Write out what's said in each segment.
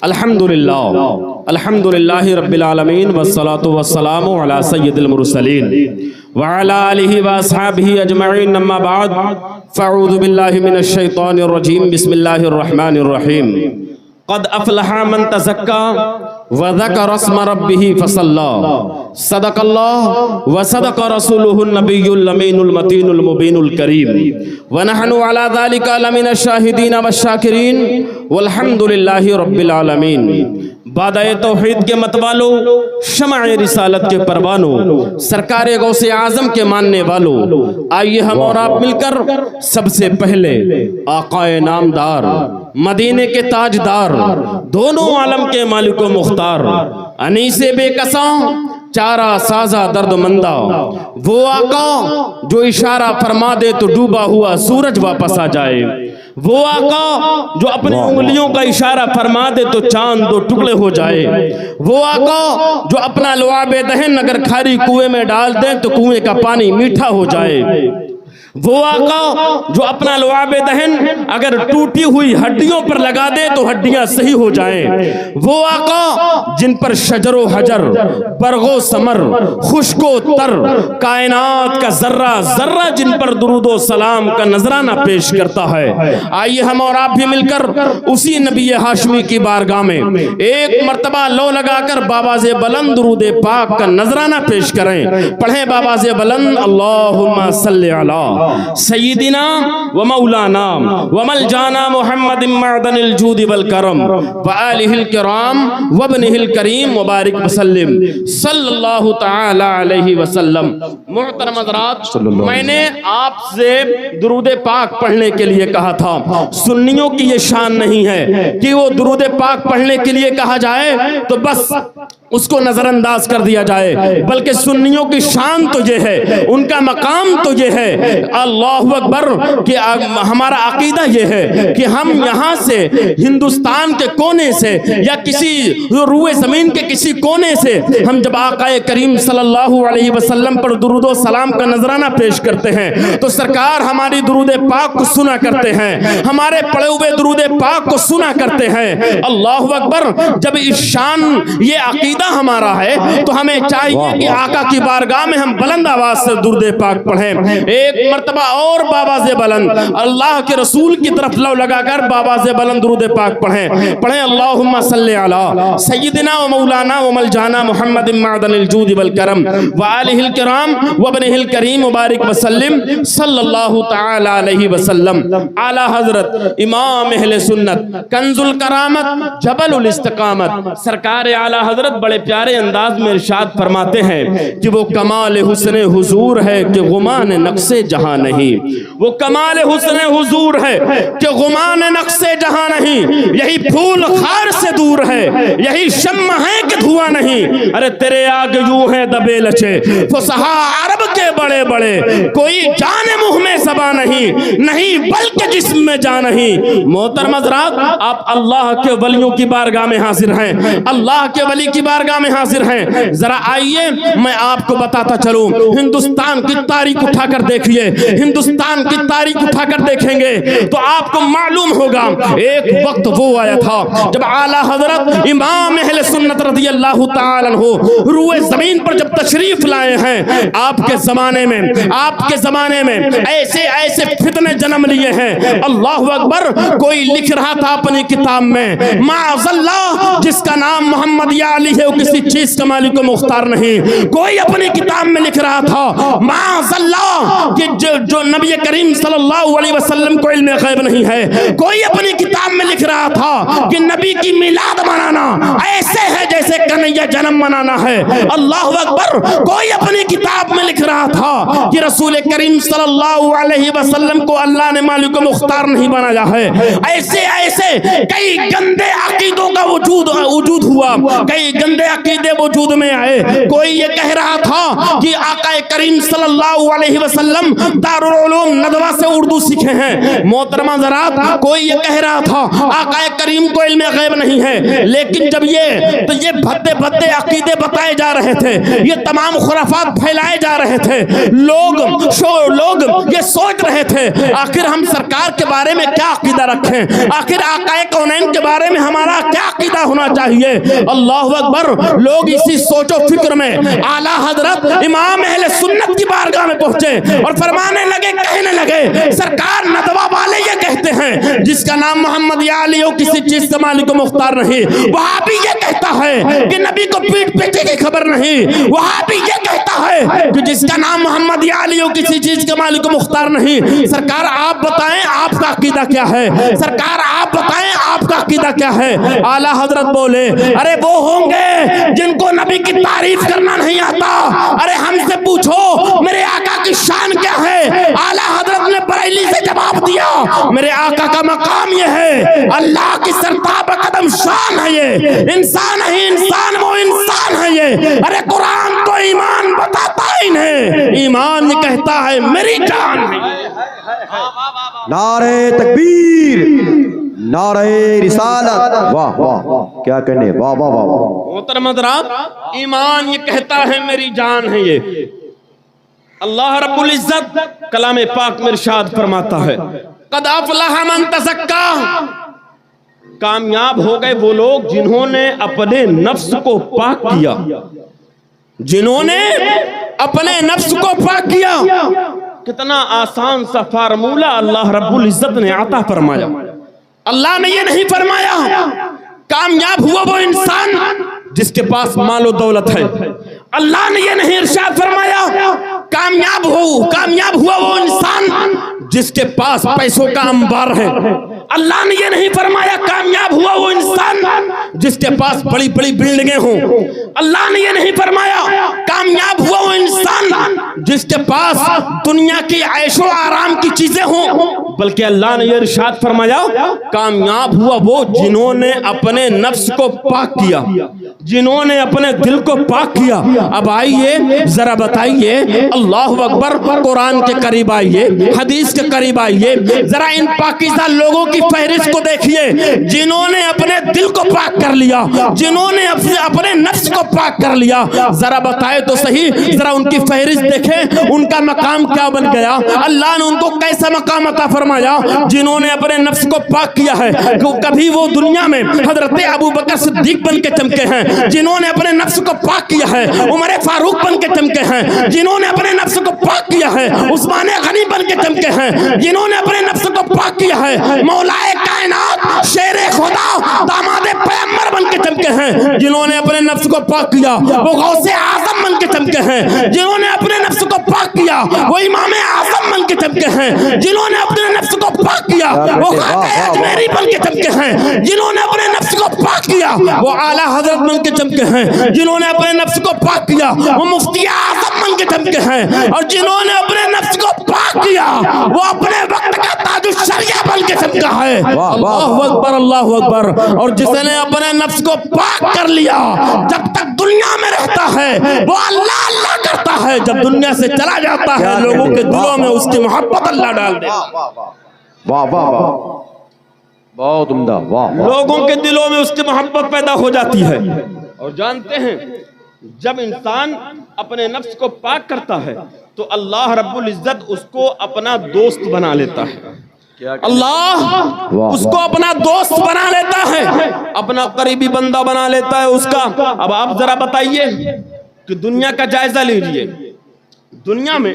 अल्हम्दुलिल्लाह रब्बिल आलमीन वस्सलातु वस्सलामु अला सय्यिदिल मुरसलीन व अला आलिहि व अस्हाबिहि अजमईन अम्मा बाद फ़अऊज़ु बिल्लाहि मिनश शैतानिर रजीम बिस्मिल्लाहिर रहमानिर रहीम क़द अफ़लहा मन तज़क्का व ज़करा अस्म रब्बिहि फ़सल्ला सदक़ल्लाह व सदक़ रसूलुहुन नबियुल अमीनुल मतीनुल मुबीनुल करीम व नहनु अला ज़ालिका लमिनश शाहिदीन वश्शाकिरीन वल्हम्दुलिल्लाहि रब्बिल आलमीन। बादाए तौहीद के मतवालों, शमाए रिसालत के परवानों, सरकारे गौसे आज़म के मानने वालों, आइए हम और आप मिलकर सबसे पहले आकाए नामदार, मदीने के ताजदार, दोनों आलम के मालिक व मुख्तार, अनीसे बेकसा चारा साजा दर्दमंदा, वो आका जो इशारा फरमा दे तो डूबा हुआ सूरज वापस आ जाए, वो आका जो अपनी उंगलियों का इशारा फरमा दे तो चांद दो टुकड़े हो जाए, वो आका जो अपना लुआबे दहन अगर खारी कुएं में डाल दे तो कुएं का पानी मीठा हो जाए, वो आका जो अपना लुआबे दहन अगर टूटी हुई हड्डियों पर लगा दे तो हड्डियां सही हो जाएं, वो आका जिन पर शजरो हजर, बरगो समर, खुशको तर, कायनात का जर्रा जर्रा जिन पर दुरूदो सलाम का नजराना पेश करता है। आइए हम और आप भी मिलकर उसी नबी हाशमी की बारगाह में एक मर्तबा लो लगाकर बाबाज़े बुलंद दुरूदे पाक का नजराना पेश करें। पढ़ें बाबाज़े बुलंद अल्लाहुम्मा सल्ली अला सय्यिदिना व मौलाना व मलजाना मुहम्मद मअदनिल जूद वल करम व आलिहिल किराम व इब्निहिल करीम मुबारक वसल्लम सल्लल्लाहु तआला अलैहि वसल्लम। मुहतरम हज़रात, मैंने आपसे दुरूद पाक पढ़ने के लिए कहा था। सुन्नियों की ये शान नहीं है कि वो दुरूद पाक पढ़ने के लिए कहा जाए तो बस उसको नजरअंदाज कर दिया जाए, बल्कि सुन्नियों की शान तो ये है, उनका मकाम तो ये है, अल्लाहु अकबर, कि हमारा अकीदा ये है कि हम यहाँ से हिंदुस्तान के कोने से या किसी रूए ज़मीन के किसी कोने से हम जब आकाए करीम सल्लल्लाहु अलैहि वसल्लम पर दुरूदो सलाम का नजराना पेश करते हैं तो सरकार हमारी दुरूद पाक को सुना करते हैं, हमारे पढ़े हुए दुरूद पाक को सुना करते हैं। अल्लाहु अकबर, जब इस शान ये अकीदा हमारा है तो हमें चाहिए कि आका की बारगाह में हम बुलंद आवाज से दुरूद पाक पढ़ें। एक मर्तबा और बाबाज़े बुलंद अल्लाह के रसूल की तरफ लौ लगाकर बाबाज़े बुलंद दुरूद पाक पढ़ें अल्लाहुम्मा सल्ली अला सय्यिदिना व मौलाना व मलजाना मुहम्मद मअदनिल जूद वल करम व आलिहिल किराम व इब्निहिल करीम मुबारक वसल्लम सल्लल्लाहु तआला अलैहि वसल्लम। आला हजरत इमाम अहले सुन्नत कंजुल करामत जबलुल इस्तिकामत सरकार आला हजरत बड़े प्यारे अंदाज में इरशाद फरमाते हैं कि वो कमाल हुस्न हुजूर है कि गुमान नक्शे जहां नहीं, वो कमाल हुस्न हुजूर है कि गुमान नक्शे जहां नहीं, यही फूल खार से दूर है, यही शम्मा है कि धुआं नहीं। अरे तेरे आगे यूं है दबे लचे फुसहा अरब के बड़े बड़े, कोई जाने मुंह में सबा नहीं, नहीं बल्कि जिस्म में जा नहीं। मोहतरम हज़रात, आप अल्लाह के वलियों की बारगाह में हाजिर हैं, अल्लाह के वली की बारगाह में हाजिर हैं। जरा आइए मैं आपको बताता चलूं, हिंदुस्तान की तारीख उठाकर देखिए, हिंदुस्तान की तारीख उठाकर देखेंगे तो आपको मालूम होगा एक वक्त वो आया था जब आला हजरत इमाम अहले सुन्नत रज़ियल्लाहु ताला अन्हु रूए जमीन पर जब तशरीफ लाए हैं। आपके जमाने में ऐसे ऐसे फितने जन्म लिए हैं, अल्लाहु अकबर। कोई लिख रहा था अपनी किताब में माअज़ल्लाह जिसका नाम मोहम्मद या अली है वो किसी चीज का मालिक व मुख्तार नहीं। कोई अपनी किताब में लिख रहा था माअज़ल्लाह कि जो नबी करीम सल्लल्लाहु अलैहि वसल्लम को इल्म गैब नहीं है। कोई अपनी किताब में लिख रहा था कि नबी की मिलाद मनाना ऐसे है जैसे कन्हैया जन्म मनाना है। अल्लाहु अकबर। कोई अपनी किताब में लिख रहा था कि रसूल करीम सल्लल्लाहु अलैहि वसल्लम को अल्लाह ने मालिक व मुख्तार नहीं बनाया है। ऐसे ऐसे कई गंदे अकीदों का वजूद हुआ, कई गंदे अकीदे वजूद में आए। कोई ये कह रहा था कि आका करीम सल्लल्लाहु अलैहि वसल्लम दारुल उलूम नदवा से उर्दू सीखे हैं। मोहतरमा ज़रात, कोई ये कह रहा था आका करीम को इल्म गैब नहीं है। लेकिन जब ये भद्दे भद्दे अकीदे बताए जा रहे थे, ये तमाम खुराफात फैलाए जा रहे थे, लोग ये सोच रहे थे आखिर हम सरकार के बारे में क्या अकीदा रखें, आखिर आकाए कौनैन के बारे में हमारा क्या عقیدہ ہونا چاہیے۔ اللہ اکبر۔ لوگ اسی سوچ و فکر میں اعلیٰ حضرت امام اہل سنت کی بارگاہ میں پہنچے اور فرمانے لگے، کہنے لگے سرکار ندوہ والے یہ کہتے ہیں جس کا نام محمد یا علی ہو کسی چیز کا مالک و مختار نہیں۔ وہابی یہ کہتا ہے کہ نبی کو پیٹ پیچھے کی خبر نہیں۔ وہابی یہ کہتا ہے کہ جس کا نام محمد یا علی ہو کسی چیز کا مالک و مختار نہیں۔ سرکار آپ بتائیں آپ کا عقیدہ کیا ہے؟ سرکار آپ بتائیں آپ کا عقیدہ کیا ہے؟ اعلیٰ حضرت بولے ارے وہ ہوں گے جن کو نبی کی تعریف کرنا نہیں آتا۔ ارے ہم سے پوچھو میرے آقا کی شان کیا ہے؟ اعلیٰ حضرت نے بریلی سے جواب دیا میرے آقا کا مقام یہ ہے اللہ کی سرتاب قدم شان ہے، یہ انسان ہے، انسان وہ انسان ہے یہ۔ ارے قرآن تو ایمان بتاتا ہی نہیں، ایمان کہتا ہے میری جان ہے۔ نعرہ تکبیر، نعرہ رسالت، واہ واہ کیا کہنے، واہ واہ واہ۔ محترم حضرات، ایمان یہ کہتا ہے میری جان ہے یہ۔ اللہ رب العزت کلام پاک میں ارشاد فرماتا ہے قد افلح من تزکا، کامیاب ہو گئے وہ لوگ جنہوں نے اپنے نفس کو پاک کیا، جنہوں نے اپنے نفس کو پاک کیا۔ کتنا آسان سا فارمولہ اللہ رب العزت نے عطا فرمایا۔ اللہ نے یہ نہیں فرمایا کامیاب ہوا وہ انسان جس کے پاس مال و دولت ہے۔ اللہ نے یہ نہیں ارشاد فرمایا کامیاب ہوا وہ انسان جس کے پاس پیسوں کا انبار ہے۔ اللہ نے یہ نہیں فرمایا کامیاب ہوا وہ انسان جس کے پاس بڑی بڑی بلڈنگیں ہوں۔ اللہ نے یہ نہیں فرمایا کامیاب ہوا وہ انسان جس کے پاس دنیا کی عیش و آرام کی چیزیں ہوں، بلکہ اللہ نے یہ ارشاد فرمایا کامیاب ہوا وہ جنہوں نے اپنے نفس کو پاک کیا، جنہوں نے اپنے دل کو پاک کیا۔ اب آئیے ذرا بتائیے، اللہ اکبر، قرآن کے قریب آئیے، حدیث کے قریب آئیے، ذرا ان پاکیزہ لوگوں کی فہرست کو دیکھیے جنہوں نے اپنے دل کو پاک کر لیا، جنہوں نے اپنے نفس کو پاک کر لیا۔ ذرا بتائے تو صحیح، ذرا ان کی فہرست دیکھیں، ان کا مقام کیا بن گیا، اللہ نے ان کو کیسا مقام عطا فرمایا جنہوں نے اپنے نفس کو پاک کیا ہے۔ کبھی وہ دنیا میں حضرت ابو بکر صدیق بن کے چمکے ہیں جنہوں نے اپنے نفس کو پاک کیا ہے، عمر فاروق بن کے چمکے ہیں جنہوں نے اپنے نفس کو پاک کیا ہے، عثمان غنی بن کے چمکے ہیں جنہوں نے اپنے نفس کو پاک کیا ہے، مولا کائنات شیر خدا داماد پیغمبر بن کے چمکے ہیں جنہوں نے اپنے نفس کو پاک کیا، وہ غوث اعظم بن کے چمکے ہیں جنہوں نے اپنے نفس کو پاک کیا، وہ امام اعظم بن کے چمکے ہیں جنہوں نے اپنے نفس کو پاک کیا، وہ خواجہ اجمیری بن کے چمکے ہیں جنہوں نے اپنے نفس کو پاک کیا، وہ اعلیٰ حضرت بن کے چمکے ہیں جنہوں نے اپنے نفس کو پاک کیا، وہ مفتی اعظم بن کے چمکے ہیں اور جنہوں نے اپنے نفس کو پاک کیا وہ اپنے وقت کا تاج الشریعہ بن کے چمکا ہے۔ اللہ اکبر، اللہ اکبر۔ اور جس نے اپنے نفس کو پاک کر لیا جب تک دنیا میں رہتا ہے وہ اللہ اللہ کرتا ہے، جب دنیا سے چلا جاتا ہے لوگوں کے دلوں میں اس کی محبت اللہ ڈال دے۔ واہ واہ واہ، بہت عمدہ، واہ۔ لوگوں کے دلوں میں اس کی محبت پیدا ہو جاتی ہے۔ اور جانتے ہیں جب انسان اپنے نفس کو پاک کرتا ہے تو اللہ رب العزت اس کو اپنا دوست بنا لیتا ہے۔ اللہ اس کو اپنا دوست بنا لیتا ہے، اپنا قریبی بندہ بنا لیتا ہے اس کا۔ اب آپ ذرا بتائیے کہ دنیا کا جائزہ لیجئے، دنیا میں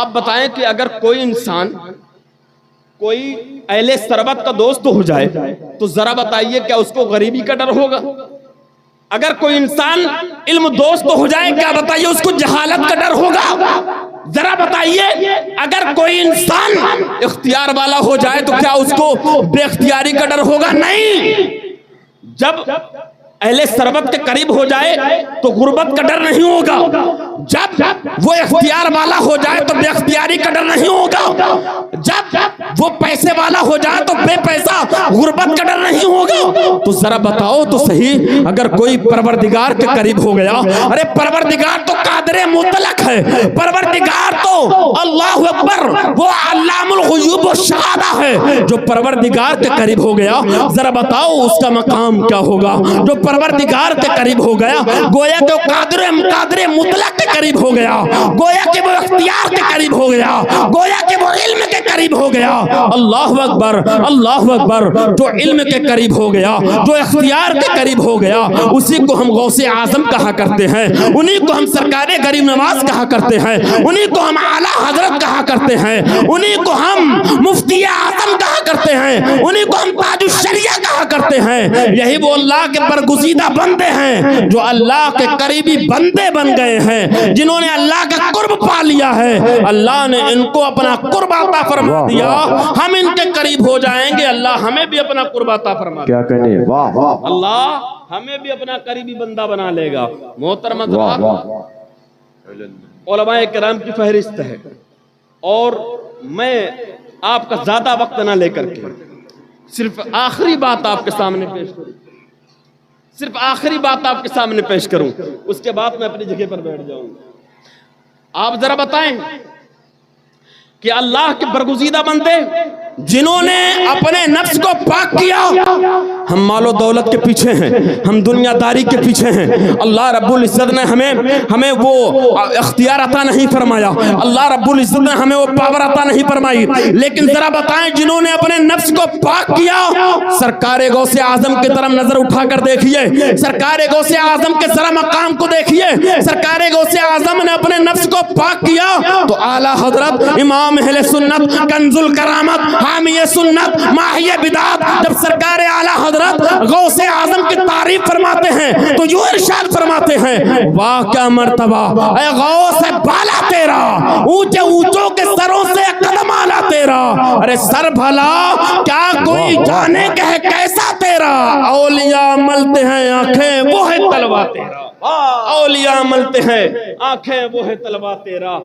آپ بتائیں کہ اگر کوئی انسان کوئی اہل ثروت کا دوست ہو جائے تو ذرا بتائیے کیا اس کو غریبی کا ڈر ہوگا؟ اگر کوئی انسان علم دوست ہو جائے کیا بتائیے اس کو جہالت کا ڈر ہوگا؟ ذرا بتائیے اگر کوئی انسان اختیار والا ہو جائے تو کیا اس کو بے اختیاری کا ڈر ہوگا؟ نہیں۔ جب اہل ثروت کے قریب ہو جائے تو غربت کا ڈر نہیں ہوگا، جب وہ اختیار والا ہو جائے تو بے اختیاری کا ڈر نہیں ہوگا، جب وہ پیسے والا ہو جائے تو بے پیسہ غربت کا ڈر نہیں ہوگا۔ تو ذرا بتاؤ تو صحیح، اگر کوئی پروردگار کے قریب ہو گیا، ارے پروردگار تو قادر مطلق ہے، پروردگار تو اللہ اکبر وہ علام الغیوب والشہادہ ہے، جو پروردگار کے قریب ہو گیا ذرا بتاؤ اس کا مقام کیا ہوگا۔ جو परवरदिगार के करीब हो गया, गोया कि वो कादिर मुतलक के करीब हो गया, गोया कि वो इख्तियार के करीब हो गया, गोया कि वो इल्म के करीब हो गया। अल्लाहु अकबर, अल्लाहु अकबर। जो इल्म के करीब हो गया, जो इख्तियार के करीब हो गया, उसी को हम गौसे आजम कहा करते हैं, उन्हीं को हम सरकारे गरीब नवाज कहा करते हैं, उन्हीं को हम आला हजरत कहा करते हैं, उन्हीं को हम मुफ्ती आजम कहा करते हैं, उन्हीं को हम ताजुश शरिया कहा करते हैं। यही वो अल्लाह के बरगुज़ीदा बंदे हैं जो अल्लाह के करीबी बंदे बन गए हैं, जिन्होंने अल्लाह का कुर्ब पा लिया है। अल्लाह ने इनको अपना कुर्ब अता फरमा दिया, हम इनके करीब हो जाएंगे, अल्लाह हमें भी अपना कुर्ब अता फरमा। क्या कहने? वाह वाह, अल्लाह हमें भी अपना करीबी बंदा बना लेगा। मोहतरम उलमाए किराम की फहरिस्त है, और मैं आपका ज्यादा वक्त ना लेकर के सिर्फ आखिरी बात आपके सामने पेश करूं, सिर्फ आखिरी बात आपके सामने पेश करूं, उसके बाद मैं अपनी जगह पर बैठ जाऊंगा। आप जरा बताएं कि अल्लाह के बरगुज़ीदा बंदे जिन्होंने अपने नफ्स को पाक किया, हम मालो दौलत के पीछे हैं, हम दुनियादारी के पीछे हैं, अल्लाह रब्बुल इज्जत ने हमें वो इख्तियार अता नहीं फरमाया, अल्लाह रब्बुल इज्जत ने हमें वो पावर अता नहीं फरमाई। लेकिन जरा बताएं, जिन्होंने अपने नफ्स को पाक किया, सरकारे गौसे आजम की तरफ नजर उठाकर देखिए, सरकारे गौसे आजम के जरा मकाम को देखिए। सरकारे गौसे आजम ने अपने नफ्स को पाक किया तो आला हजरत इमाम अहले सुन्नत कंजुल करामत हामिये सुन्नत माहिये बिदात जब सरकार आला हजरत गौसे आजम की तारीफ फरमाते हैं तो यूं इरशाद फरमाते हैं, वाह क्या मर्तबा ऐ गौसे बाला तेरा, ऊंचे ऊंचों के सरों से कदम आला तेरा। अरे सर भला क्या कोई जाने कहे कैसा तेरा, औलिया मलते हैं आंखें वो है तलवा तेरा, औलिया मलते हैं आंखें वो है तलवा तेरा।